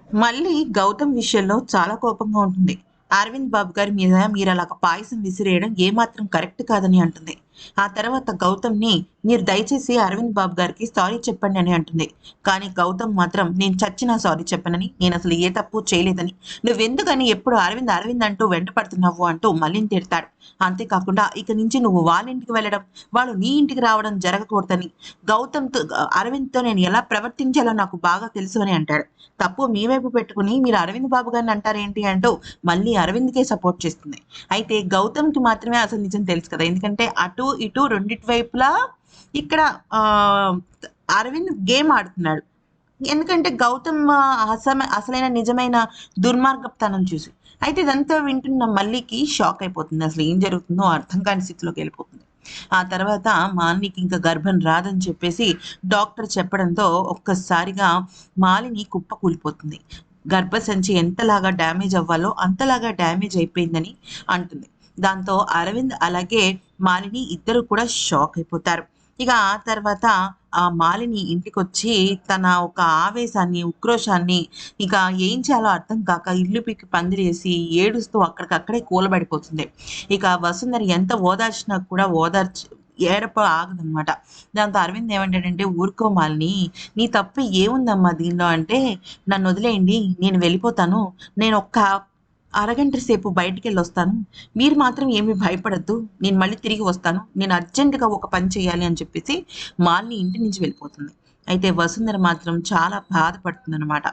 మళ్ళీ గౌతమ్ విషయంలో చాలా కోపంగా ఉంటుంది. అరవింద్ బాబు గారి మీద మీరు అలాగ పాయసం విసిరేయడం ఏమాత్రం కరెక్ట్ కాదని అంటుంది. ఆ తర్వాత గౌతమ్‌ని మీరు దయచేసి అరవింద్ బాబు గారికి సారీ చెప్పండి అని అంటుంది. కానీ గౌతమ్ మాత్రం నేను చచ్చినా సారీ చెప్పనని, నేనసలు ఏ తప్పు చేయలేదని, నువ్వెందుకని ఎప్పుడు అరవింద్ అరవింద్ అంటూ వెంట పడుతున్నావు అంటూ మళ్ళీని తిడతాడు. అంతేకాకుండా ఇక నుంచి నువ్వు వాళ్ళ ఇంటికి వెళ్ళడం, వాళ్ళు నీ ఇంటికి రావడం జరగకూడదని, గౌతమ్‌తో అరవింద్‌తో నేను ఎలా ప్రవర్తించాలో నాకు బాగా తెలుసు అని అంటాడు. తప్పు మీ వైపు పెట్టుకుని మీరు అరవింద్ బాబు గారిని అంటారేంటి అంటూ మళ్ళీ అరవింద్‌కే సపోర్ట్ చేస్తుంది. అయితే గౌతమ్‌కి మాత్రమే అసలు నిజం తెలుసు కదా! ఎందుకంటే అటు, ఇటు రెండిటి వైపులా ఇక్కడ ఆహ్, అరవింద్ గేమ్ ఆడుతున్నాడు. ఎందుకంటే గౌతమ్ అసలైన నిజమైన దుర్మార్గపుతనం చూసి. అయితే ఇదంతా వింటున్న మల్లికి షాక్ అయిపోతుంది. అసలు ఏం జరుగుతుందో అర్థం కాని స్థితిలోకెళ్ళిపోతుంది. ఆ తర్వాత మాలినికి ఇంక గర్భం రాదని చెప్పేసి డాక్టర్ చెప్పడంతో ఒక్కసారిగా మాలిని కుప్పకూలిపోతుంది. గర్భసంచి ఎంతలాగా డ్యామేజ్ అవ్వాలో అంతలాగా డ్యామేజ్ అయిపోయిందని అంటుంది. దాంతో అరవింద్ అలాగే మాలిని ఇద్దరు కూడా షాక్ అయిపోతారు. ఇక ఆ తర్వాత ఆ మాలిని ఇంటికొచ్చి తన ఒక ఆవేశాన్ని, ఉక్రోషాన్ని ఇక ఏం చేయాలో అర్థం కాక ఇల్లు పీకి పందిరేసి ఏడుస్తూ అక్కడికక్కడే కూలబడిపోతుంది. ఇక వసుంధర ఎంత ఓదార్చినా కూడా ఏడుపు ఆగదనమాట. దాంతో అరవింద్ ఏమంటాడంటే, "ఊరుకో మాలిని, నీ తప్పు ఏముందమ్మా దీనిలో" అంటే, "నన్నొదిలేయండి. నేను వెళ్ళిపోతాను. నేనొక్క అరగంట సేపు బయటికెళ్ళొస్తాను. మీరు మాత్రం ఏమి భయపడొద్దు. నేను మళ్ళీ తిరిగి వస్తాను. నేను అర్జెంట్‌గా ఒక పని చేయాలి" అని చెప్పేసి మాలిని ఇంటి నుంచి వెళ్ళిపోతుంది. అయితే వసుంధర మాత్రం చాలా బాధపడుతుందనమాట.